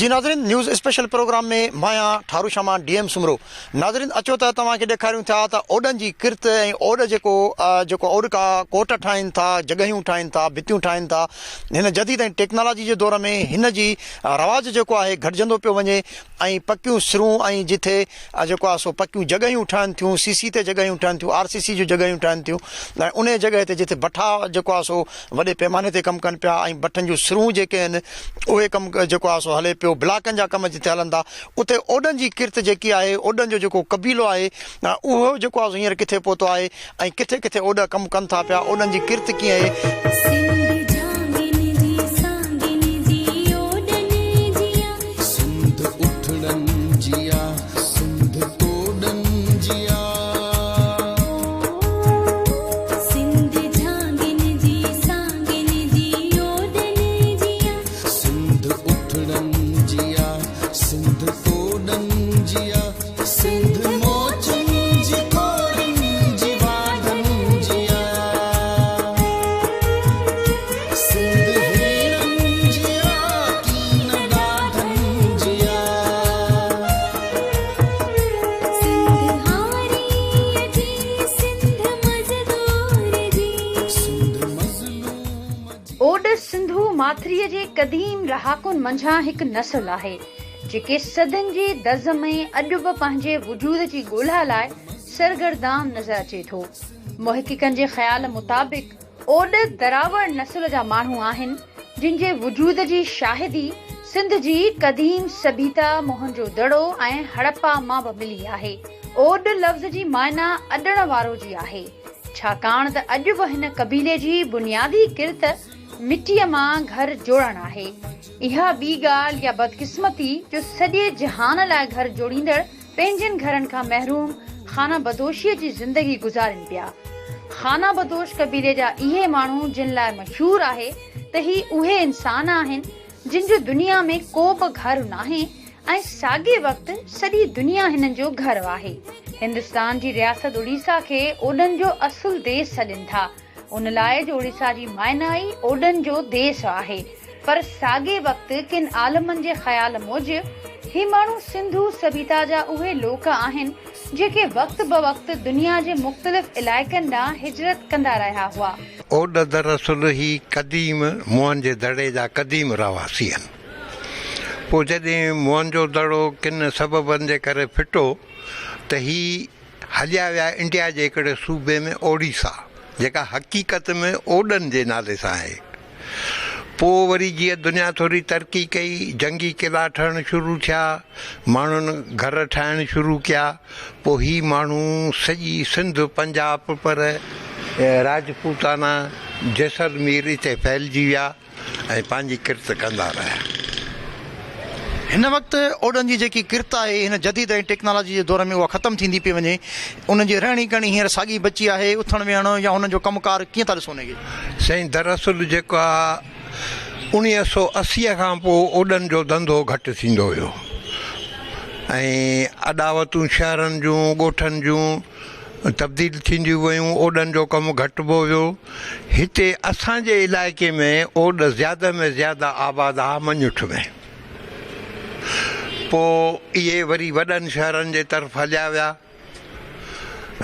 जी नाज़रीन, news special programme में माया ठारू शमा डीएम सुमरो। नाज़रीन अचो त तव्हांखे ॾेखारियूं था त ओडनि जी किरत ऐं ओड जेको ओड का कोट ठाहिनि था, जॻहियूं ठाहिनि था, भितियूं ठाहिनि था। हिन जदीद ऐं टेक्नोलॉजी जे दौर में हिन जी रवाज जेको आहे घटिजंदो पियो वञे ऐं पकियूं सिरूं ऐं जिथे जेको आहे सो पकियूं जॻहियूं ठहनि थियूं, सीसी ते जॻहियूं ठहनि थियूं, आरसीसी जूं जॻहियूं ठहनि थियूं ऐं उन जॻह ते जिथे भठा जेको आहे सो वॾे पैमाने ते कमु कनि पिया ऐं भठनि जूं सिरूं जेके आहिनि उहे कमु जेको आहे सो हले पियो, ब्लाकनि जा कम जिथे हलनि था उते ओडनि जी किरत जेकी आहे, ओडनि जो जेको कबीलो आहे उहो जेको आहे हींअर किथे पहुतो आहे ऐं किथे किथे ओड कमु कनि था पिया। ओडनि जी किरत कीअं आहे माथरीअ जे क़दीम रहाकुनि मंझां हिकु नस्ल आहे जेके सदन जे दज़ में अॼु बि पंहिंजे वजूद जी ॻोल्हा लाइ सरगर्दान नज़र अचे थो। मुहक़िक़नि जे ख़्याल मुताबिक़ ओड दरावड़ नस्ल जा माण्हू आहिनि जिन जे वजूद जी शाहिदी सिंध जी क़दीम सभ्यता मोहनजो दड़ो ऐं हड़प्पा मां बि मिली आहे। ओड लफ़्ज़ जी मायना अॾण वारो जी आहे, छाकाणि त अॼु बि हिन कबीले जी बुनियादी किरत मिटीअ मां घर जोड़ण आहे। इहा ॿी ॻाल्हि या बदकिस्मती जो सॼे जहान लाइ घर जोड़ींदड़ पंहिंजनि घरनि खां महरूम खाना बदोशीअ जी ज़िंदगी गुज़ारनि पिया। खाना बदोश कबीले जा इहे माण्हू जिन लाइ मशहूर आहे त ही उहे इंसान आहिनि जिन जो दुनिया में को बि घर नाहे ऐं साॻे वक़्तु सॼी दुनिया हिननि जो घर आहे। हिंदुस्तान जी रियासत उड़ीसा खे ओडनि जो असुल देश सॾनि था, उन लाइ जो उड़ीसा जी मायना ई ओडनि जो देश आहे। पर साॻे वक़्तु किन आलमनि जे ख़्याल मूजिब ही माण्हू सिंधू सभ्यता जा उहे लोक आहिनि जेके वक़्त ब वक़्तु दुनिया जे मुख़्तलिफ़ इलाइक़नि ॾांहुं हिजरत कंदा रहिया हुआ। ओड दरअसल ही क़दीम मुअन जे दड़े जा क़दीम रवासी आहिनि। पोइ जॾहिं मुअन जो दड़ो किन सबबनि जे करे फिटो त ही हलिया विया इंडिया जे हिकिड़े सूबे में ओडिशा, जेका हक़ीक़त में ओडनि जे नाले सां आहे। पोइ वरी जीअं दुनिया थोरी तरक़ी कई, जंगी क़िला ठहणु शुरू थिया, माण्हुनि घर ठाहिणु शुरू कया, पोइ ही माण्हू सॼी सिंध पंजाब पर राजपूताना जैसलमेर हिते फैलिजी विया ऐं पंहिंजी किरत कंदा रहिया। हिन वक़्तु ओडनि जी जेकी किरत आहे हिन जदीद ऐं टेक्नोलॉजी जे दौर में उहा ख़तमु थींदी पई वञे। उन्हनि जी रहणी करणी हींअर साॻी बची आहे, उथणु वेहणु या हुननि जो कमुकार कीअं था ॾिसो उनखे? साईं दरअसल जेको आहे 1980 खां पोइ ओडनि जो धंधो घटि थींदो वियो ऐं अॾावतूं शहरनि जूं ॻोठनि जूं तब्दील थींदियूं वियूं, ओडनि जो कमु घटिबो वियो। हिते असांजे इलाइक़े में ओड ज़्यादा में ज़्यादा आबाद आहे मञुठ में। पोइ इहे वरी वॾनि शहरनि जे तरफ़ हलिया विया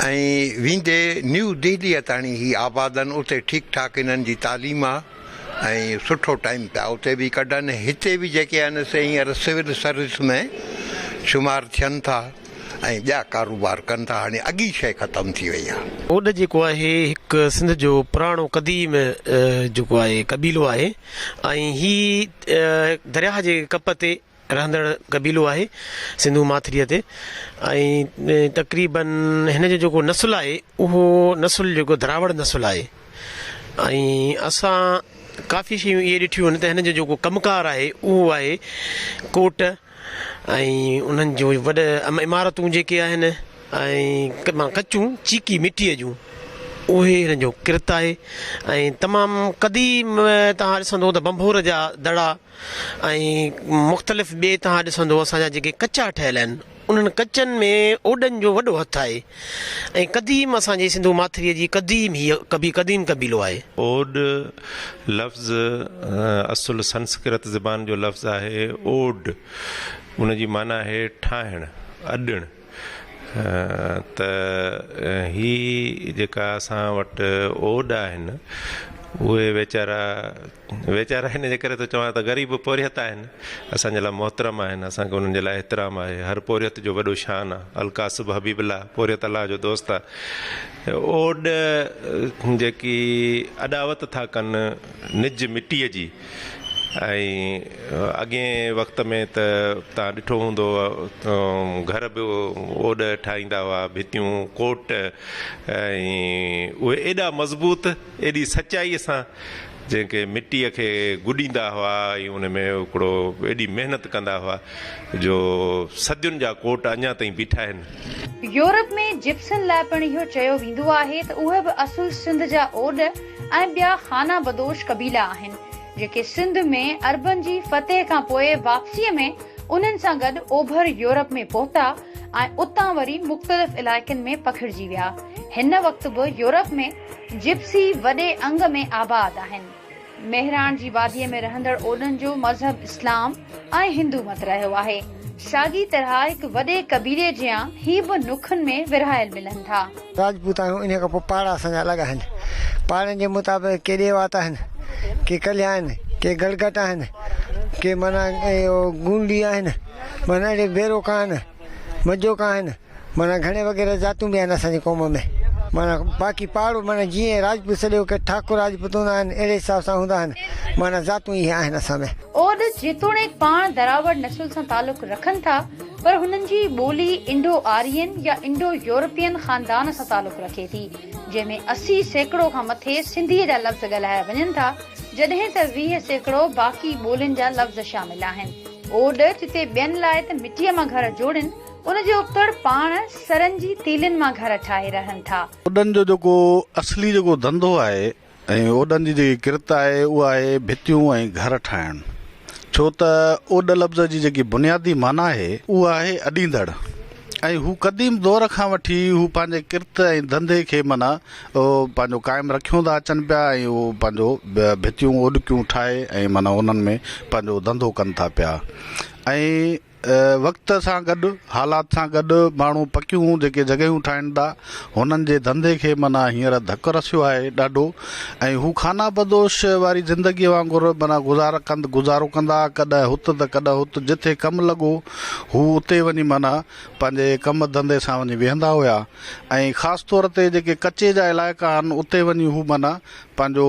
ऐं वेंदे न्यू दिल्लीअ ताणी ही आबादनि, उते ठीकु ठाक इन्हनि जी तालीम आहे ऐं सुठो टाइम पिया उते बि कढनि। हिते बि जेके आहिनि से हींअर सिविल सर्विस में शुमार थियनि था ऐं ॿिया कारोबार कनि था। हाणे अॻी शइ ख़तमु थी वई आहे। ओड जेको आहे हिकु सिंध जो पुराणो क़दीम जेको आहे कबीलो आहे ऐं ही दरिया जे कप ते रहंदड़ कबीलो आहे सिंधू माथरीअ ते ऐं तक़रीबन हिन जो जेको नस्ल आहे उहो नस्ल जेको दरावड़ नस्ल आहे ऐं असां काफ़ी शयूं इहे ॾिठियूं आहिनि त हिन जो जेको कमुकार आहे उहो आहे कोट ऐं उन्हनि जो वॾा इमारतूं जेके आहिनि ऐं कचूं चीकी मिटीअ जूं उहे हिन जो किरत आहे ऐं तमामु क़दीम तव्हां ॾिसंदो त बंभोर जा दड़ा ऐं मुख़्तलिफ़ ॿिए तव्हां ॾिसंदो असांजा जेके कचा ठहियल आहिनि उन्हनि कचनि में ओडनि जो वॾो हथु आहे ऐं क़दीम असांजे सिंधू माथिरीअ जी क़दीम हीअ क़दीम क़बीलो आहे। ओड लफ़्ज़ असुल संस्कृत ज़बान जो लफ़्ज़ आहे ओड, उनजी माना आहे ठाहिणु, अॾणु। त ही जेका असां वटि ओड आहिनि उहे वेचारा हिन जे करे थो चवां त ग़रीब पोरियत आहिनि, असांजे लाइ मोहतरम आहिनि, असांखे उन्हनि जे लाइ एतिराम आहे। हर पोरियत जो वॾो शान आहे। अलकासिब हबीबुल्लाह पोरियत अलाह जो दोस्त आहे। ओड जेकी अॾावत था कनि निज मिटीअ जी, ऐं अॻे वक़्त में त तव्हां ॾिठो हूंदो घर बि ओड ठाहींदा हुआ, भितियूं, कोट, ऐं उहे एॾा मज़बूत, एॾी सचाईअ सां जंहिंखे मिटीअ खे गुॾींदा हुआ ऐं उन में हिकिड़ो एॾी महिनत कंदा हुआ जो सदियुनि जा कोट अञा ताईं बीठा आहिनि। यूरोप में जिप्सन लाइ पिणु इहो चयो वेंदो आहे त उहे बि असुल सिंध जा ओड ऐं ॿिया खाना बदोश कबीला आहिनि जेके सिंध में अरबनि जी फतेह खां पोइ वापसीअ में उन्हनि सां गॾु ओभर यूरोप में पहुता ऐं उतां वरी मुख़्तलिफ़ इलाइक़नि में पखिड़िजी विया। हिन वक़्तु बि यूरोप में जिप्सी वॾे अंग में आबाद आहिनि। मेहरान जी वादीअ में रहंदड़ ओडनि जो मज़हब इस्लाम ऐं हिंदू मत रहियो आहे। साॻी तरह हिकु वॾे कबीले जियां ही बि नुखनि में विरहायल मिलनि था। राजपूत आहियूं, इन खां पोइ पाड़ा असांजा अलॻि आहिनि। पाड़नि जे मुताबिक़ के ॾेवात आहिनि, के कलिया आहिनि, के गलगट आहिनि, के माना गूंडी आहिनि, माना अहिड़े बेरोका आहिनि, मजोका आहिनि, माना घणे वग़ैरह जातूं बि आहिनि असांजी क़ौम में। माना बाक़ी पाड़ो माना जीअं राजपूत सॼो के ठाकुर राजपूत हूंदा आहिनि अहिड़े हिसाब सां हूंदा आहिनि, माना जातूं इहे आहिनि असां में। ओड जेतोणीकि पाण दरावड़ नस्ल सां तालुक रखनि था, पर हुननि जी ॿोली इंडो आर्यन या इंडो यूरोपियन ख़ानदान सां तालुक रखे थी, जंहिंमें 80% खां मथे सिंधीअ जा लफ़्ज़ ॻाल्हाया वञनि था, जॾहिं त 20% बाक़ी ॿोलियुनि जा लफ़्ज़ शामिल आहिनि। ओड जिते ॿियनि लाइ त मिटीअ मां घर जोड़नि, उनजे उतड़ पाण सरनि जी तीलियुनि मां घर ठाहे रहनि था। ओडनि जो जेको असली जेको धंधो आहे ऐं ओडनि जी जेकी किरत आहे उहा आहे भितियूं ऐं घर ठाहिणु। छो त ओड लफ़्ज़ जी जेकी बुनियादी माना आहे उहा आहे अॾींदड़, ऐं हू क़दीम दौर खां वठी हू पंहिंजे किरत ऐं धंधे खे माना पंहिंजो क़ाइमु रखियूं था अचनि पिया, ऐं उहो पंहिंजो भितियूं ओडकियूं ठाहे ऐं माना उन्हनि में पंहिंजो धंधो कनि था पिया। ऐं वक़्त सां गॾु, हालात सां गॾु माण्हू पकियूं जेके जॻहियूं ठाहिनि था हुननि जे धंधे खे माना हींअर धकु रसियो आहे ॾाढो, ऐं हू खाना बदोश वारी ज़िंदगीअ वांगुरु माना गुज़ारो कंदा, कॾहिं हुत त कॾहिं हुत, जिथे कमु लॻो हू उते वञी माना पंहिंजे कमु धंधे सां वञी वेहंदा हुया। ऐं ख़ासि तौर ते जेके कचे जा इलाइक़ा आहिनि उते वञी हू माना पंहिंजो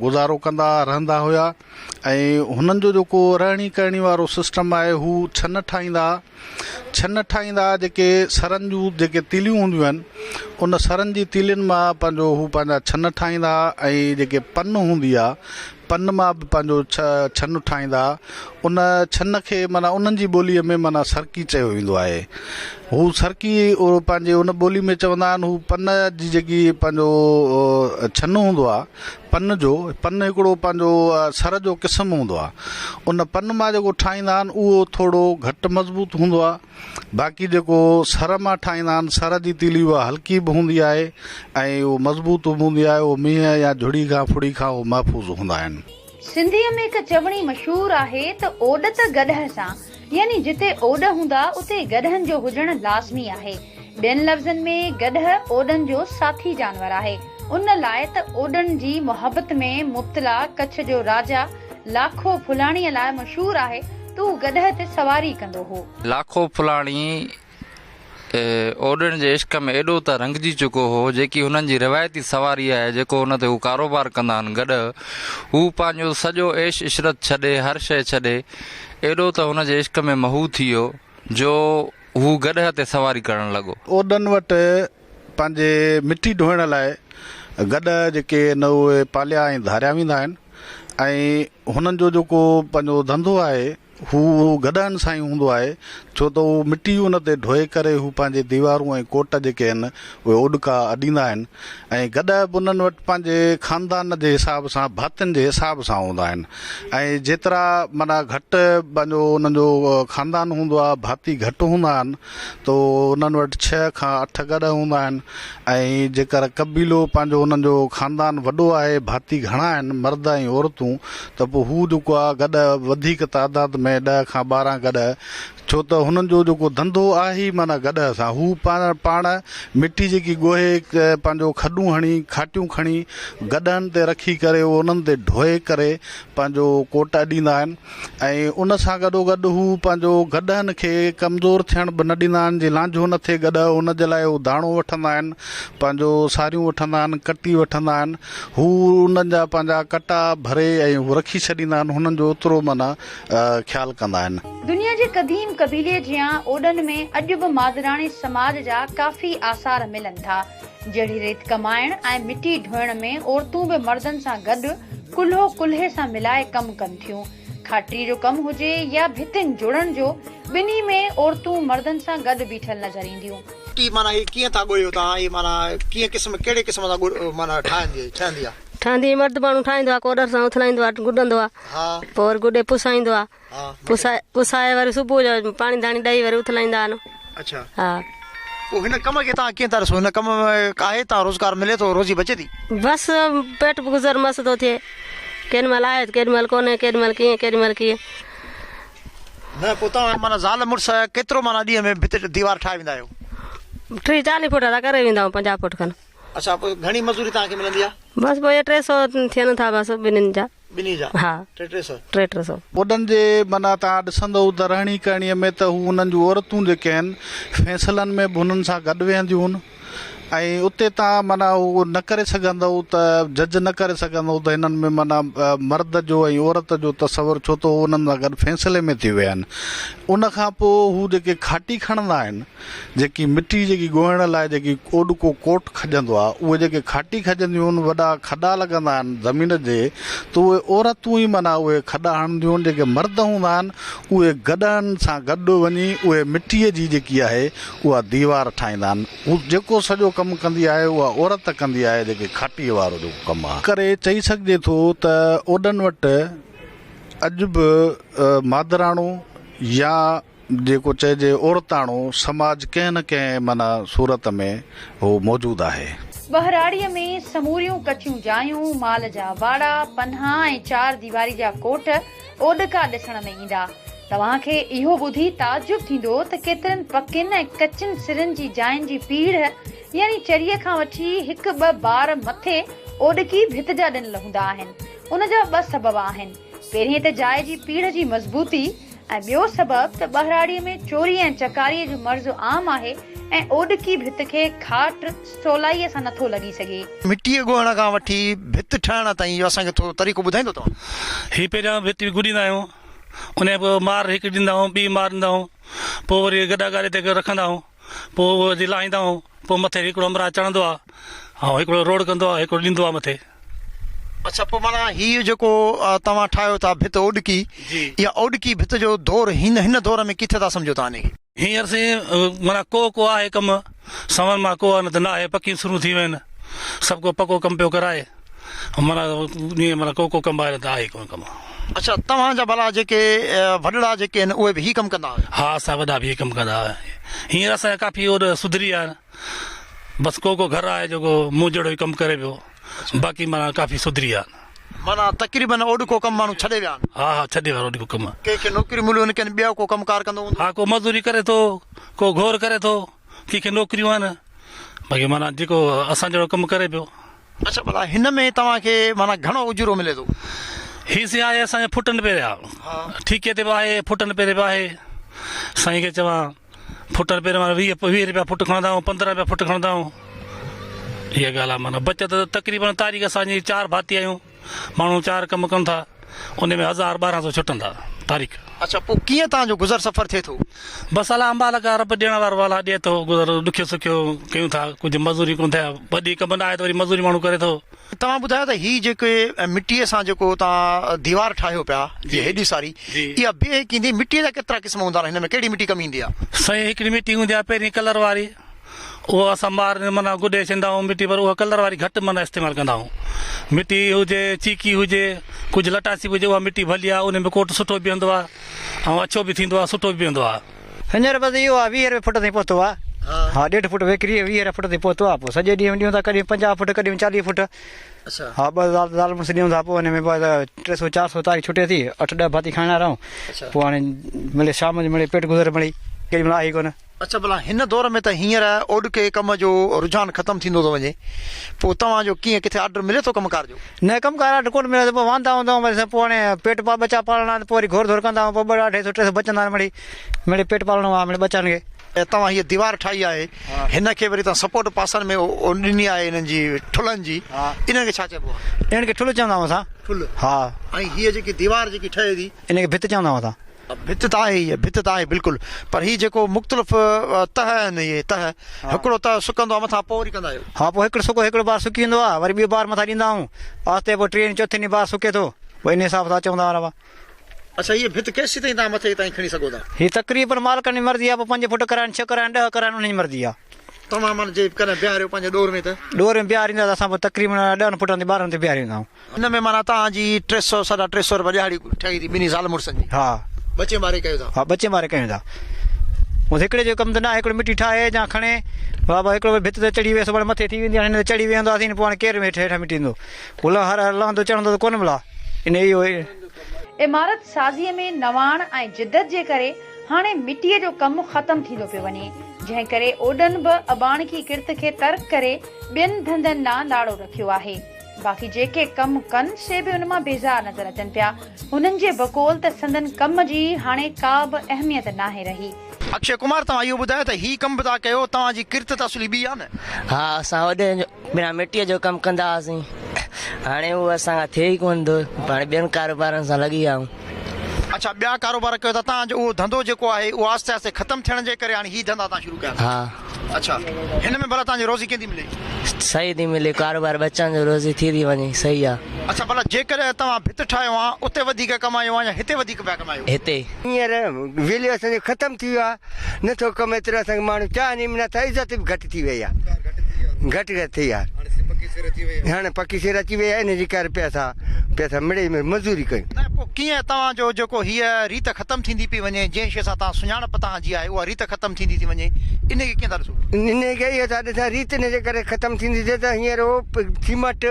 गुज़ारो कंदा रहंदा हुया। ऐं हुननि जो जेको रहणी करणी वारो सिस्टम आहे हू छन ठाहींदा, जेके सरनि जूं जेके तीलियूं हूंदियूं आहिनि उन सरनि जी तीलियुनि मां पंहिंजो हू पंहिंजा छन ठाहींदा, ऐं जेके पन हूंदी आहे पन मां बि पंहिंजो छन ठाहींदा। उन छन खे माना उन्हनि जी ॿोलीअ में माना सरकी चयो वेंदो आहे। हू सरकी पंहिंजे उन ॿोली में चवंदा आहिनि, हू पन जी जेकी पंहिंजो छन हूंदो आहे पन हिकिड़ो पंहिंजो सर जो क़िस्म हूंदो आहे। उन पन मां जेको ठाहींदा आहिनि उहो थोरो घटि मज़बूत हूंदो आहे, बाक़ी जेको सर मां ठाहींदा आहिनि सर जी तीली उहा हल्की बि हूंदी आहे ऐं उहो मज़बूत बि हूंदी आहे, उहो मींहं या झुड़ी खां फुड़ी खां उहो महफ़ूज़ हूंदा आहिनि। सिंधीअ में हिकु चवणी मशहूर आहे त ओड त गॾह सां, यानी जिते ओड हूंदा उते गॾहनि जो हुजणु लाज़मी आहे। ॿियनि लफ़्ज़नि में गॾह ओडनि जो साथी जानवर आहे। उन लाइ त ओडनि जी मोहबत में मुब्तला कच्छ जो राजा लाखो फुलाणीअ लाइ मशहूर आहे त हू गॾह ते सवारी कंदो हो। लाखो फुलाणी ओडनि जे इश्क में एॾो त रंगजी चुको हो, जेकी हुननि जी रिवायती सवारी आहे जेको हुन ते हू कारोबार कंदा आहिनि गॾु, हू पंहिंजो सॼो ऐश इशरत छॾे, हर शइ छॾे, एॾो त हुन जे इश्क में महू थी वियो जो हू गॾह ते सवारी करणु लॻो। ओडनि वटि पंहिंजे मिटी ढोइण लाइ गॾ जेके न उहे पालिया ऐं धारिया वेंदा आहिनि, ऐं हुननि जो जेको पंहिंजो धंधो आहे हू गॾनि सां ई हूंदो आहे, छो त उहो मिटी उन ते ढोए करे हू पंहिंजे दीवारूं ऐं कोट जेके आहिनि उहे ओॾका अॾींदा आहिनि ऐं गॾ बि उन्हनि वटि पंहिंजे ख़ानदान जे हिसाब सां भातियुनि जे हिसाब सां हूंदा आहिनि ऐं जेतिरा माना घटि पंहिंजो उन्हनि जो ख़ानदान हूंदो आहे, भाती घटि हूंदा आहिनि, त उन्हनि वटि 6 खां 8 गॾ हूंदा आहिनि ऐं जेकर कबीलो पंहिंजो उन्हनि जो ख़ानदान वॾो आहे, भाती घणा आहिनि मर्द ऐं औरतूं, त पोइ हू जेको आहे गॾ वधीक तादाद में 10 खां 12 गॾ, छो त हुननि जो जेको धंधो आहे ई माना गॾ सां हू पाण मिटी जेकी ॻोहे पंहिंजो खॾूं हणी खाटियूं खणी गॾनि ते रखी करे उन्हनि ते ढोए करे पंहिंजो कोट अॾींदा आहिनि ऐं उन सां गॾोगॾु हू पंहिंजो गॾनि खे कमज़ोर थियण बि न ॾींदा आहिनि, जे लांझो न थिए गॾ, उन जे लाइ हू दाणो वठंदा आहिनि, पंहिंजो सारियूं वठंदा आहिनि, कटी वठंदा आहिनि, हू उन्हनि जा पंहिंजा कटा भरे ऐं हू रखी छॾींदा आहिनि, हुननि जो ओतिरो माना ख़्यालु कंदा आहिनि। दुनिया जे क़दीम कबीले जियां ओडन में अॼु बि मादराणी समाज जा काफ़ी आसार मिलनि था। जहिड़ी रेत कमाइण ऐं मिटी ढोइण में औरतूं बि मर्दनि सां गॾु कुल्हो कुल्हे सां मिलाए कमु कनि थियूं। खाटरी जो कमु हुजे या भितियुनि जोड़ण जो, ॿिन्ही में औरतूं मर्दनि सां गॾु बीठल नज़र ईंदियूं। माना कीअं था ॻोल्हियो तव्हां, इहे माना कीअं क़िस्म कहिड़े क़िस्म सां माना ठहंदी आहे? ठहंदी मर्द माण्हू ठाहींदो आहे, कोडर सां उथलाईंदो आहे, गुॾंदो आहे, पोइ वरी गुॾे पुसाईंदो आहे, पुसाए वरी सुबुह जो पाणी धाणी ॾेई वरी उथलाईंदा आहिनि। अच्छा, हा। पोइ हिन कम खे तव्हां कीअं था ॾिसो? हिन कम में आहे तव्हां रोज़गार मिले थो, रोज़ी बचे थी? बसि पेट गुज़र मस्तु थो थिए, केॾी महिल आहे केॾी महिल कोन्हे, केॾी महिल कीअं केॾी महिल कीअं। न पोइ तव्हां माना ज़ाल मुड़ुस केतिरो माना ॾींहं में भित दीवार ठाहे वेंदा आहियो? 30-40 फुट था करे वेंदा आहियूं, 50 फुट खनि। अच्छा, पोइ घणी मज़ूरी तव्हांखे मिलंदी आहे? बसि पोइ 300 थियनि था बसि ॿिन्हिनि जा। हा, 300। ओॾनि जे माना तव्हां ॾिसंदव त रहणी करणीअ में त हू हुननि जूं औरतूं जेके आहिनि फैसलनि में बि हुननि सां गॾु वेहंदियूं आहिनि ऐं उते तव्हां माना उहो न करे सघंदव त जज न करे सघंदव त हिननि में माना मर्द जो ऐं औरत जो तसवुरु, छो त उन्हनि सां गॾु फैसले में थी विया आहिनि। उन खां पोइ हू जेके खाटी खणंदा आहिनि, जेकी मिटी जेकी ॻोहण लाइ जेकी ओॾको कोट खजंदो आहे, उहे जेके खाटी खजंदियूं आहिनि, वॾा खॾा लॻंदा आहिनि ज़मीन जे, त उहे औरतूं ई माना उहे खॾा हणंदियूं आहिनि। जेके मर्द हूंदा आहिनि उहे गॾनि सां गॾु वञी उहे मिटीअ जी जेकी आहे उहा दीवार ठाहींदा आहिनि। हू जेको सॼो कमु कंदी आहे उहा औरत कंदी आहे, जेके खाटीअ वारो जो कमु आहे। करे चई सघिजे थो त ओॾनि वटि अॼु बि मादराणो या जेको चइजे औरताणो समाज कंहिं न कंहिं माना सूरत में हो मौजूदु आहे। बहराड़ीअ में समूरियूं कचियूं जायूं, माल जा वाड़ा, पन्हा ऐं 4 दीवारी जा कोट ओॾका ॾिसण में ईंदा। तव्हांखे इहो ॿुधी ताजुब थींदो त केतिरनि पकियुनि ऐं कचियुनि सिरनि जी जायुनि जी पीढ़ यानी चरीअ खां वठी 1-2 बार मथे ओॾकी भित जा ॾिनल हूंदा आहिनि। उन जा 2 सबब आहिनि। पहिरीं त जाइ जी पीढ़ जी मज़बूती ऐं ॿियो सबब त बहराड़ीअ में चोरी ऐं चकारीअ जो मर्ज़ आम आहे ऐं ओॾकी भित खे खाट सवलाईअ सां नथो लॻी सघे। मिटीअ ॻोहण खां वठी भित ठाहिण ताईं असांखे थोरो तरीक़ो ॿुधाईंदो तव्हां? ही पहिरियां भित गुॾींदा आहियूं, उन पोइ मार हिकु ॾींदा आहियूं, ॿी मार ॾींदा आहियूं, पोइ वरी गॾा गाॾे ते रखंदा आहियूं, पोइ वरी लाहींदा आहियूं, पोइ मथे हिकिड़ो अमरा चढ़ंदो आहे ऐं हिकिड़ो रोड कंदो आहे, हिकिड़ो ॾींदो आहे मथे। अच्छा, पोइ माना हीअ जेको तव्हां ठाहियो था भित ओॾकी, इहा ओॾकी भित जो दौर हिन दौर में किथे था सम्झो तव्हां? हींअर से माना को आहे कमु, सवन मां को न त न आहे, पकी शुरू थी विया आहिनि, सभु को पको कमु पियो कराए, माना ईअं को कमु आहे त आहे कमु। अच्छा, तव्हांजा भला जेके वॾड़ा जेके आहिनि उहे बि ही कमु कंदा? हा, असां वॾा बि कमु कंदा। हींअर असांजा काफ़ी और सुधरी आहे, बसि को घर आहे जेको मूं जहिड़ो ई कमु करे पियो, बाक़ी माना काफ़ी सुधरी आहे। माना तक़रीबन ओॾको कमु माण्हू छॾे विया आहिनि? हा, छॾे विया ओॾको कमु। कंहिंखे नौकिरी मिलियूं आहिनि, ॿियो को कमकार कंदो हूंदो? हा, को मज़दूरी करे थो, को घोर करे थो, कंहिंखे नौकिरियूं आहिनि, बाक़ी माना जेको असां जहिड़ो कमु करे पियो। अच्छा, भला हिन में तव्हांखे माना घणो उजरो मिले थो? ही से आहे असांजे फुटनि पहिरियां, ठीके ते बि आहे, फुटनि पहिरें बि आहे। साईं खे चवां फुटनि पहिरियों 20 रुपया फुट खणंदा आहियूं, 15 रुपया फुट खणंदा आहियूं। इहा ॻाल्हि आहे। माना बचत तक़रीबन तारीख़ असांजी 4 भाती आहियूं, माण्हू 4 कमु कनि था, उन में 1000-1200 छुटंदा। तारीख़। अच्छा, पोइ कीअं तव्हांजो गुज़र सफ़र थिए थो? बसि अला अंबा लॻा रब ॾियण वारो वाला ॾिए थो, गुज़र ॾुखियो सुखियो कयूं था, कुझु मज़ूरी कोन थिया, वॾी कम न आहे त वरी मज़ूरी माण्हू करे थो। तव्हां ॿुधायो त हीअ जेके मिटीअ सां जेको तव्हां दीवार ठाहियो पिया जीअं हेॾी सारी, इहा ॿिए कींदी मिटीअ जा केतिरा क़िस्म हूंदा आहिनि? हिन में कहिड़ी मिटी कमु ईंदी आहे? साईं हिकिड़ी मिटी हूंदी आहे पहिरीं कलर वारी, उहो असां ॿार माना गुॾे छॾींदा आहियूं मिटी, पर उहा कलर वारी घटि माना इस्तेमालु कंदा आहियूं। मिटी हुजे, चीकी हुजे, कुझु लटासी हुजे, उहा मिटी भली आहे, उन में कोट सुठो बीहंदो आहे ऐं अछो बि थींदो आहे, सुठो बि बीहंदो आहे। हींअर बसि इहो आहे 20 फुट ताईं पहुतो आहे। हा 1.5 फुट विकिरी 20 फुट ताईं पहुतो आहे। पोइ सॼे ॾींहुं ॾियूं था, कॾहिं 50 फुट, कॾहिं 40 फुट। अच्छा, हा 2 ज़ाल मुड़ुस ॾियूं था, पोइ हिन में 300-400 तारीख़ छुटे थी, 8-10 भाती खाइणा रहूं। पोइ हाणे मिले शाम जो मिले पेट गुज़र मिली, केॾी महिल आई कोन। अच्छा, भला हिन दौर में त हींअर ओॾके कम जो रुझान ख़तमु थींदो थो वञे, पोइ तव्हांजो कीअं किथे ऑर्डर मिले थो कमकार जो? न कमकार ऑर्डर कोन मिले, पोइ वांदा हूंदा आहियूं, वरी पोइ हाणे पेट बचा पालणा, पोइ वरी घोर धोर कंदा आहियूं, पोइ 200-300 बचंदा आहिनि, मिड़े पेट पालणो आहे, मिड़े बचनि खे। तव्हां हीअ दीवार ठाही आहे, हिन खे वरी तव्हां सपोर्ट पासनि में ॾिनी आहे हिननि जी ठुलनि जी, इन्हनि खे छा चइबो आहे? इन्हनि खे ठुल चवंदा आहियूं असां। ठुल? हा। ऐं हीअ जेकी दीवार जेकी ठहे थी, इनखे भित चवंदा आहियूं असां। भित त आहे, हीअ भित त आहे बिल्कुलु, पर हीअ जेको मुख़्तलिफ़ तह आहिनि, इहे तह हिकिड़ो तह सुकंदो आहे मथां, पोइ वरी कंदा आहियो? हा, पोइ हिकिड़ो बार सुकी वेंदो आहे, वरी ॿियो बार मथां ॾींदा आहियूं, आस्ते पोइ 3-4 ॾींहं बार सुके थो, पोइ इन हिसाब सां चवंदा हुआ। अच्छा, हीअ भित केसि ताईं तव्हां मथे ताईं खणी सघो था? हीअ तक़रीबन मालिकनि जी मर्ज़ी आहे, पोइ 5 फुट कराइनि, 6 कराइनि, 10 कराइनि, उन्हनि जी मर्ज़ी आहे। तव्हां माना जे कॾहिं बीहारियो पंहिंजे डोर में, त डोर में बीहारींदा त असां पोइ तक़रीबन 10 फुटनि ते 12 ते बीहारींदा आहियूं। हिन में माना तव्हांजी 300-350 रुपया ॾियाड़ी ठही थी ॿिन्ही ज़ाल मुड़ुसनि जी? हा, बचे ॿारे कयो था? हा, बचे ॿारे कयूं था। पोइ हिकिड़े जो कमु त न आहे, हिकिड़ो मिटी ठाहे या खणे, बाबा हिकिड़ो भित ते चढ़ी वियसि, मथे थी वेंदी आहे, हिन ते चढ़ी वेंदासीं, पोइ हाणे केरु हेठि मिटी ईंदो, हर लहंदो चढ़ंदो त कोन मिला। इन इहो इमारत साज़ीअ में नवाण ऐं जिदत जे करे हाणे मिटीअ जो कमु ख़तमु थींदो पियो वञे, जंहिं करे ओडन बि अबाणकी किर्त खे तर्क करे ॿियनि धंधनि ॾांहुं लाड़ो रखियो आहे। बाक़ी जेके कमु कनि से बि उन मां बेज़ार नज़र अचनि पिया। हुननि जे बकौल त संदन कम जी हाणे का बि अहमियत नाहे रही। अक्षय कुमार, तव्हां इहो ॿुधायो त हीउ कमु बि था कयो, तव्हांजी किर्त त असली ॿी आहे न? हा, असां वॾे बिना मिटीअ जो कमु कंदा हुआसीं, हाणे उहो असांखां थिए ई कोन थो, हाणे ॿियनि कारोबारनि सां लॻी विया आहियूं। अच्छा, ॿिया कारोबार कयो था, तव्हांजो उहो धंधो जेको आहे उहो आस्ते आस्ते ख़तमु थियण जे करे हाणे हीअ धंधा तव्हां शुरू कया? हा। अच्छा, हिन में भला तव्हांजी रोज़ी कीअं थी मिले? सही थी मिले, कारोबार बच्चनि जो रोज़ी थी वञे, सही आहे। अच्छा, भला जेकॾहिं तव्हां भित ठाहियो आहे उते वधीक कमायो आहे या हिते वधीक पिया कमायो? हिते। हींअर वेल्यू असांजो ख़तमु थी वियो आहे, नथो कमे एतिरो, असांखे माण्हू चाह न था, इज़त बि घटि थी वई आहे, घटि थी आहे, हाणे पकी सिर अची वई आहे, इन जे करे पैसा मिड़े में मज़ूरी कयूं। न पोइ कीअं तव्हांजो जेको हीअ रीत ख़तमु थींदी पई वञे, जंहिं शइ सां तव्हां सुञाणप तव्हांजी आहे उहा रीत ख़तमु थींदी थी वञे, इन खे कीअं था ॾिसो? इन खे इहो था ॾिसां, रीत इन जे करे ख़तमु थींदी थिए त हींअर उहो सीमेंट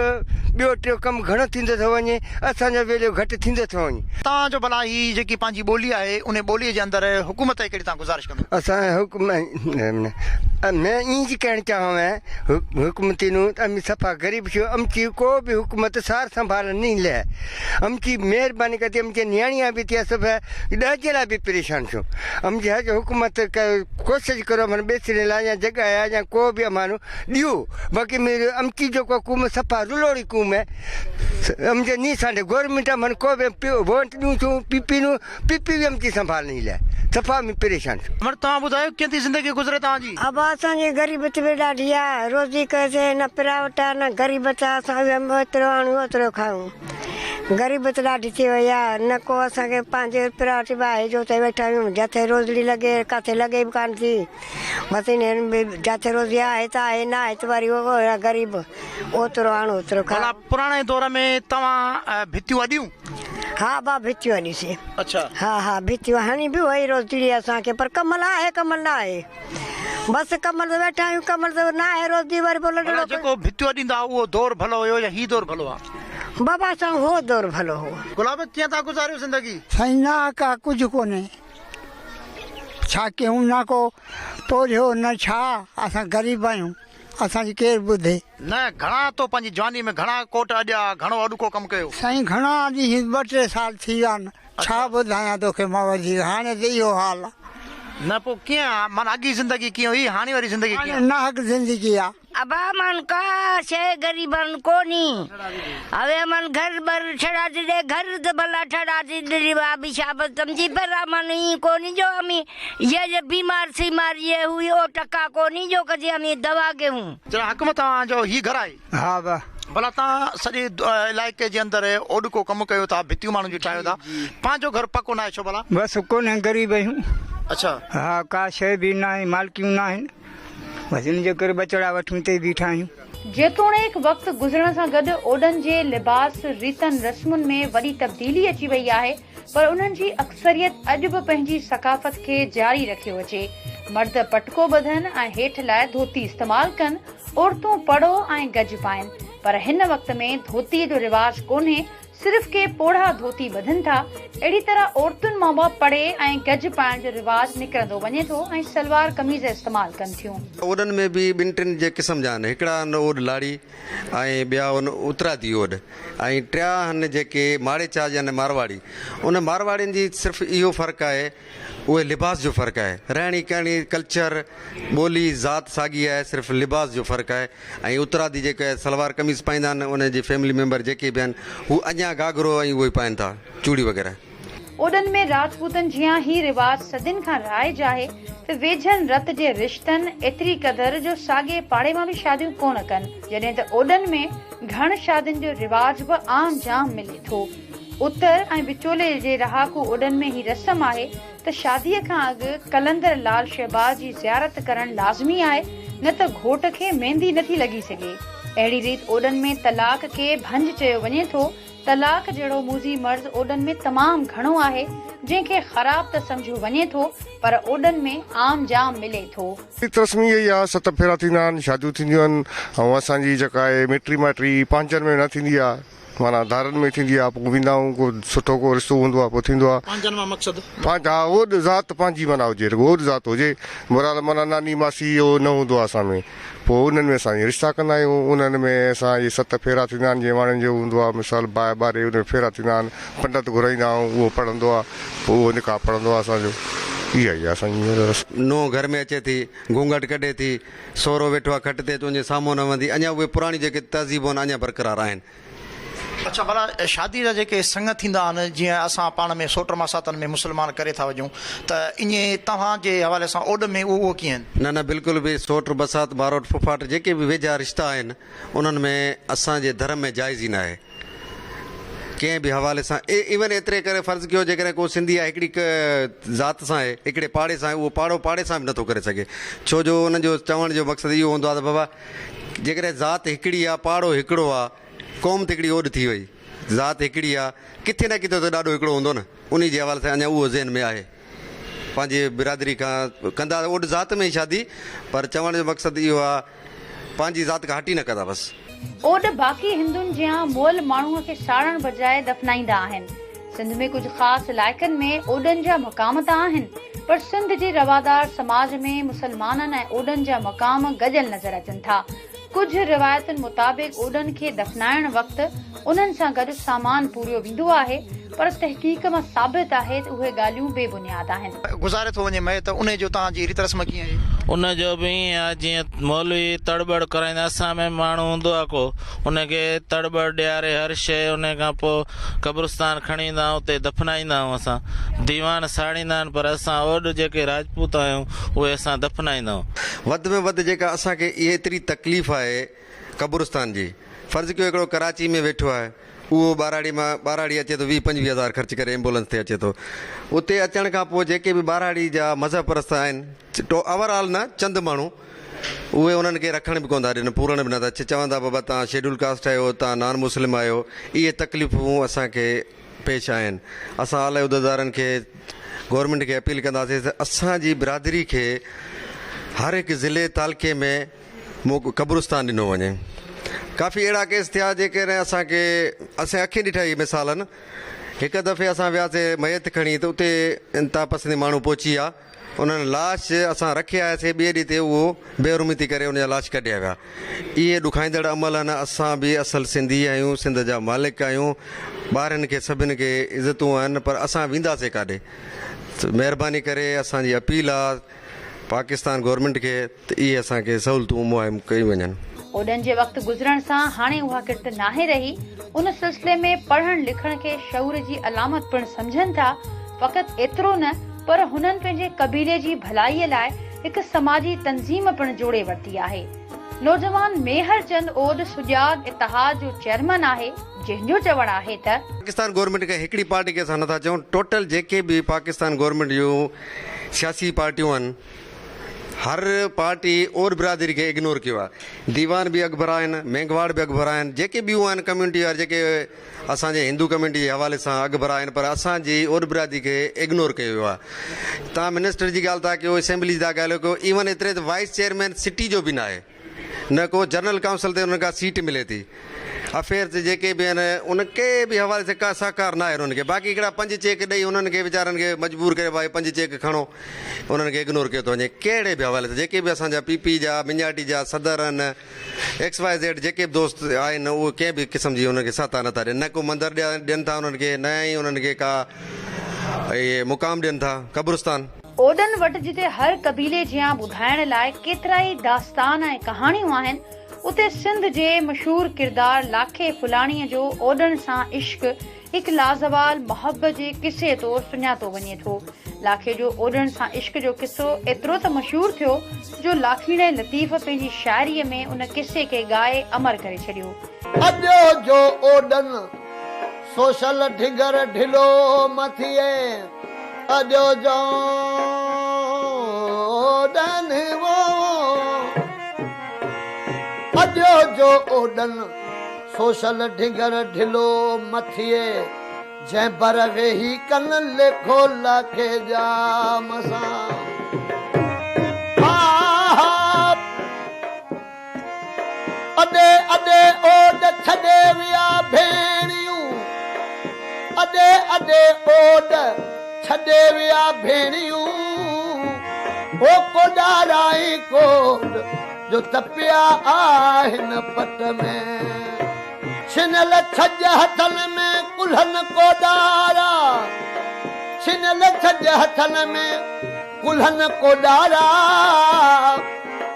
ॿियो टियों कमु घणो थींदो थो वञे, असांजो वेल्यू घटि थींदो थो वञे। तव्हांजो भला हीअ जेकी पंहिंजी ॿोली आहे उन ॿोलीअ जे अंदरि हुकूमत कहिड़ी तव्हां गुज़ारिश कंदो? असां मैं ईअं कहना चाहूँ हुकूमती अमी सफ़ा गरीब छो अमची को भी हुकूमत सार संभाल नहीं ले, अमची मेहरबानी करती अमचे न्याणियाँ भी थी सब ॾाजला भी परेशान छो, अमची हज हुकूमत कोशिश करो मन बेसने ला या जगह है या को भी अमानु दियो, बाकी मेरे अमची जो को कुम सफ़ा रुलोड़ी कुम है, अमचे नहीं साढ़े गवर्नमेंट मन को भी वोट दूँ छो पीपी भी अमची संभाल नहीं ले, सफ़ा में परेशान छो। मगर तव्हां ॿुधायो कीअं थी ज़िंदगी गुज़रे तव्हांजी? अब असांजी ग़रीबत बि ॾाढी आहे, रोज़ी कजे न पिरावट आहे न ग़रीबत आहे, असां एतिरो आणूं ओतिरो खाऊं, ग़रीबत ॾाढी थी वई आहे, न को असांखे पंहिंजे पिरावट बि आहे जो त वेठा आहियूं, जिथे रोज़ड़ी लॻे किथे लॻे बि कान थी, बसि इन जिथे रोज़ी आहे त आहे, न आहे त वरी उहो ग़रीब ओतिरो आणूं ओतिरो खाऊं। पुराणे दौर में तव्हां भितियूं अॾियूं? हा बा भितियूं अॾीसीं। अच्छा। हा भितियूं हणी बि वई रोज़ड़ी असांखे, पर कमल आहे कमल न आहे, बसि कमल ते वेठा आहियूं, कमल त न आहे रोज़ी, वरी बोलो जेको भितियूं अॾींदा उहो दौर भलो हुयो या ही दौर भलो आहे? बाबा सां हो दौर भलो हो। गुलाब कीअं था गुज़ारियो ज़िंदगी? साईं ना का कुझु कोन्हे, छा कयूं, न को पोलियो न छा, असां ग़रीब आहियूं, असांजी केरु ॿुधे न। घणा तो पंहिंजी जवानी में घणा कोट अॾिया, घणो अॾुको कमु कयो? साईं घणा अॼु 2-3 साल थी विया आहिनि, छा ॿुधायां तोखे मां वधीक, हाणे त इहो हाल आहे। न पोइ कीअं माना अॻी ज़िंदगी कीअं हुई, हाणे वारी ज़िंदगी कीअं? नाहक ज़िंदगी आहे, अबा मन का शे गरीबन कोनी हवे मन घर बर छड़ा दे घर द भला छड़ा दे रिवा बिशाबत समझी पर मन ही कोनी जो हमी ये बीमार सी मारी हुई ओ टका कोनी जो कजे हमी दवा के हूं जरा हकमत जो ही घर आहे हा बा भला तव्हां सॼे इलाइक़े जे अंदरि ओॾको कमु कयो था भितियूं माण्हुनि जी ठाहियो था पंहिंजो घर पको न आहे छो भला बसि कोन्हे ग़रीब आहियूं अच्छा हा का शइ बि न आहे मालकियूं न आहिनि बसि इन जे करे बचड़ा वठूं ते बीठा आहियूं जेतोणीकि वक़्तु गुज़रण सां गॾु ओडनि जे लिबास रीतनि रस्मुनि में वॾी तब्दीली अची वई आहे पर उन्हनि जी अक्सरियत अॼु बि पंहिंजी सकाफ़त खे जारी रखियो अचे मर्द पटको ॿधनि ऐं हेठि लाइ धोती इस्तेमालु कनि औरतूं पड़ो ऐं गज पाइनि पर हिन वक़्त में धोतीअ जो रिवाज कोन्हे सिर्फ़ के पोढ़ा धोती ॿधनि था अहिड़ी तरह औरतुनि मां बि पड़े ऐं गज पाइण जो रिवाज निकिरंदो वञे थो ऐं सलवार कमीज़ इस्तेमालु कनि थियूं ओडनि में बि ॿिनि टिनि जे क़िस्म जा आहिनि हिकिड़ा आहिनि ओड लाड़ी ऐं ॿिया आहिनि उतरादी ओड ऐं टिया आहिनि जेके माड़े चाज आहिनि मारवाड़ी उन मारवाड़ियुनि जी सिर्फ़ु इहो फ़र्क़ु आहे उहे लिबास जो फ़र्क़ु आहे रहणी कहणी कल्चर ॿोली ज़ात साॻी आहे सिर्फ़ु लिबास जो फ़र्क़ु आहे ऐं उतरादी जेके सलवार कमीज़ पाईंदा आहिनि उन जे फैमिली मेंबर जेके बि आहिनि हू अञा घाघरो ऐं उहे पाइनि था चूड़ी वग़ैरह ओडनि में राजपूतनि जियां ही रिवाज सदियुनि खां राइज आहे त वेझनि रत जे रिश्तनि एतिरी क़दुरु जो साॻे पाड़े मां बि शादियूं कोन कनि जॾहिं त ओडनि में घण शादियुनि जो रिवाज बि आम जाम मिले थो उतर ऐं विचोले जे रहाकू ओडनि में ही रस्म आहे त शादीअ खां अॻु कलंदर लाल शहबाज जी ज़ियारत करणु लाज़मी आहे न त घोट खे मेहंदी नथी लॻी सघे अहिड़ी रीति ओडनि में तलाक खे भंज चयो वञे थो तलाक जहिड़ो मूज़ी मर्ज़ ओडनि में तमामु घणो आहे जंहिंखे ख़राब त सम्झो वञे थो पर ओडनि में आम जाम मिले थो रस्मी इहा ई आहे सत फेरा थींदा आहिनि शादियूं थींदियूं आहिनि ऐं असांजी जेका आहे मिटी माइटी पांचनि में न थींदी आहे माना धारनि में थींदी आहे पोइ वेंदा आहियूं को सुठो को रिश्तो हूंदो आहे पोइ थींदो आहे पंहिंजनि मां मक़सदु हा ओड ज़ात पंहिंजी माना हुजे ओड ज़ात हुजे मुराद माना नानी मासी इहो न हूंदो आहे असां में पोइ उन्हनि में असां रिश्ता कंदा आहियूं उन्हनि में असां इहे सत फेरा थींदा आहिनि जीअं माण्हुनि जो हूंदो आहे मिसाल बाहि ॿारे उन फेरा थींदा आहिनि पंडित घुराईंदा आहियूं उहो पढ़ंदो आहे पोइ उहो निकाह पढ़ंदो आहे असांजो इहा ई आहे असांजी नो घर में अचे थी घूंघट कढे थी सोरो वेठो आहे खट ते तुंहिंजे साम्हूं न वंदी अञा उहे पुराणी जेके तहज़ीब आहिनि अञा बरक़रार आहिनि अच्छा भला शादी जा जेके संग थींदा आहिनि जीअं असां पाण में सोट मासातनि में मुस्लमान करे था वञूं त ईअं तव्हांजे हवाले सां ओड में उहो कीअं न न बिल्कुलु बि सोट बसात बारोट फुफाट जेके बि वेझा रिश्ता आहिनि उन्हनि में असांजे धर्म में जाइज़ ई न आहे कंहिं बि हवाले सां इवन एतिरे करे फ़र्ज़ु कयो जेकॾहिं को सिंधी आहे हिकिड़ी ज़ात सां आहे हिकिड़े पाड़े सां आहे उहो पाड़ो पाड़े सां बि नथो करे सघे छो जो उन्हनि जो चवण जो मक़सदु इहो हूंदो आहे त बाबा जेकॾहिं ज़ात हिकिड़ी आहे पाड़ो हिकिड़ो आहे क़ौम त हिकिड़ी ओड थी वई ज़ात हिकिड़ी आहे किथे न किथे त ॾाढो हिकिड़ो हूंदो न उन जे हवाले सां अञा उहो ज़हन में आहे पंहिंजे बिरादरी खां कंदा ओड ज़ात में ई शादी पर चवण जो मक़सदु इहो आहे पंहिंजी ज़ात खां हटी न कंदा बसि ओड बाक़ी हिंदुनि जियां मुअल माण्हूअ खे साड़ण बजाए दफ़नाईंदा आहिनि सिंध में कुझु ख़ासि इलाइक़नि में ओडनि जा मक़ाम त आहिनि पर सिंध जे रवादार समाज में मुसलमाननि ऐं ओडनि जा मक़ाम गॾियल नज़र अचनि था कुझु रिवायतुनि मुताबिक़ ओडनि खे दफ़नाइण वक़्तु उन्हनि सां गॾु सामान पूरियो वेंदो आहे पर तहक़ीक़ मां साबित आहे त उहे ॻाल्हियूं बेबुनियाद आहिनि गुज़ारे थो वञे मए त उन जो तव्हांजी रीत रस्म कीअं आहे उन जो बि ईअं आहे जीअं मौलवी तड़बड़ कराईंदा असां में माण्हू हूंदो आहे को उनखे तड़बड़ ॾियारे हर शइ उन खां पोइ क़ब्रिस्तान खणी ईंदा आहियूं उते दफ़नाईंदा आहियूं असां दीवान साड़ींदा आहिनि पर असां ओड जेके राजपूत आहियूं उहे असां दफ़नाईंदा आहियूं वधि में वधि जेका असांखे इहे एतिरी तकलीफ़ आहे क़ब्रिस्तान जी फ़र्ज़ु कयो हिकिड़ो कराची में वेठो आहे उहो ॿाराड़ी अचे थो 20-25 हज़ार ख़र्च करे एम्बुलेंस ते अचे थो उते अचण खां पोइ जेके बि ॿाराड़ी जा मज़हब परस्त आहिनि ओवरऑल न चंद माण्हू उहे उन्हनि खे रखण बि कोन था ॾियनि पूरण बि नथा चवंदा बाबा तव्हां शेड्यूल कास्ट आहियो तव्हां नॉन मुस्लिम आहियो इहे तकलीफ़ूं असांखे पेश आहिनि असां आला उहिदेदारनि खे गवर्नमेंट खे अपील कंदासीं त असांजी बिरादरी खे हर हिकु ज़िले तालुके में क़ब्रिस्तान ॾिनो वञे काफ़ी अहिड़ा केस थिया जेके असांखे असां अखियुनि ॾिठा ई मिसाल आहिनि हिकु दफ़े असां वियासीं मयत खणी त उते इंतिहा पसंदि माण्हू पहुची विया उन्हनि लाश असां रखे आयासीं ॿिए ॾींहं ते उहो बेरुमी थी करे उनजा लाश कढिया विया इहे ॾुखाईंदड़ अमल आहिनि असां बि असल सिंधी आहियूं सिंध जा मालिक आहियूं ॿारनि खे सभिनि खे इज़तूं आहिनि पर असां वेंदासीं काॾे महिरबानी करे असांजी अपील आहे पाकिस्तान गवर्नमेंट खे त इहे असांखे सहूलियतूं मुहैया कई वञनि। ओडन जे वक़्तु गुज़रण सां हाणे उहा किर्त नाहे रही। उन सिलसिले में पढ़ण लिखण खे शऊर जी अलामत पिणु सम्झनि था। फ़क़ति एतिरो न पर हुननि पंहिंजे कबीले जी भलाईअ लाइ हिकु समाजी तंज़ीम पिणु जोड़े वरिती आहे। नौजवान मेहर चंद ओड सुजात इतिहाद जो चेयरमैन आहे, जंहिंजो चवणु आहे त पाकिस्तान गवर्नमेंट खे हिकिड़ी पार्टी खे असां नथा चऊं, टोटल जेके बि पाकिस्तान गवर्नमेंट जूं सियासी पार्टियूं आहिनि, हर पार्टी और बिरादरी खे इग्नोर कयो आहे। दीवान बि अॻिभरा आहिनि, मेंघवाड़ बि अॻिभरा आहिनि, जेके ॿियूं आहिनि कम्यूनिटी वारा जेके असांजे हिंदू कम्यूनिटी जे हवाले सां अॻिभरा आहिनि, पर असांजी और बिरादरी खे इग्नोर कयो वियो आहे। तव्हां मिनिस्टर जी ॻाल्हि था कयो, असेंबली जी था ॻाल्हायो कयो, इवन एतिरे त वाइस चेयरमैन सिटी जो बि न आहे, न को जनरल काउंसिल ते उनखां सीट मिले थी। अफेयर्स जेके बि आहिनि उनखे बि हवाले से का सहकार न आहे उन्हनि खे। बाक़ी हिकिड़ा 5 चेक ॾेई उन्हनि खे वीचारनि खे मजबूर करे भाई 5 चेक खणो, उन्हनि खे इग्नोर कयो थो वञे। कहिड़े बि हवाले से जेके बि असांजा PP जा, मिंजाटी जा सदर आहिनि, XYZ जेके बि दोस्त आहिनि, उहे कंहिं बि क़िस्म जी उन्हनि खे सहायता नथा ॾियनि। न को मंदरु ॾियनि था उन्हनि खे, न ई उन्हनि खे का इहे मुक़ाम ॾियनि था। कब्रिस्तान ओडन वटि जिते हर कबीले जियां ॿुधाइण लाइ केतिरा ई दास्तान ऐं कहाणियूं आहिनि, उते सिंध जे मशहूर किरदार लाखे फुलाणीअ जो ओडन सां इश्क हिकु लाज़वाल मोहब्बत जे किसे तौरु सुञातो वञे थो। लाखे जो ओडन सां इश्क जो किसो एतिरो त मशहूर थियो जो लाखीणे लतीफ़ पंहिंजी शाइरीअ में उन किसे खे ॻाए अमर करे छॾियो। अॼो जो ओडन सोशल ढिगर ढिलो मथिए, अॼो जो ओडन वो, अॼो जो ओडन सोशल ढिगर ढिलो मथिए, जंहिं बर वेही कन लिखो लाखे जाम सां। अॾे अॾे ओड छॾे विया भेणियूं, अॾे अॾे ओड छॾे विया भेणियूं, ओ कोॾाराई कोड जो तपिया आहिनि पट में। छिनल छज हथनि में कुल्हनि कोॾारा, छिनल छज हथनि में कुल्हनि कोॾारा,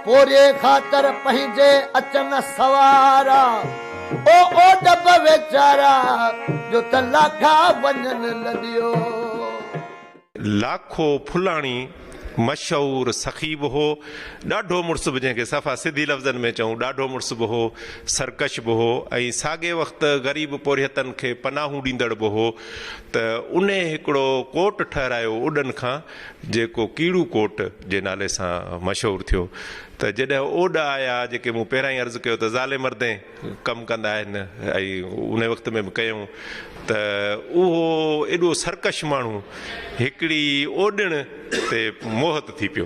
पोरे ख़ातिर पंहिंजे अचनि सवारा, ओ ओड वीचारा जो त लाखा वञनि लॾियो। लाखो फुलाणी मशहूर सखीब हो, ॾाढो मुड़सु बि जंहिंखे सफ़ा सिधी लफ़्ज़नि में चऊं, ॾाढो मुड़सु बि हो, सरकश बि हो, ऐं साॻे वक़्तु ग़रीब पोरियतनि खे पनाहूं ॾींदड़ बि हो। त उन हिकिड़ो कोट ठहिरायो ओडन खां, जेको कीड़ू कोट जे नाले सां मशहूरु थियो। त जॾहिं ओड आया, जेके मूं पहिरां ई अर्ज़ु कयो त ज़ाले मर्दे कमु कंदा आहिनि, ऐं उन वक़्त में बि कयूं, त उहो एॾो सरकश माण्हू हिकिड़ी ओॾण ते मोहत थी पियो।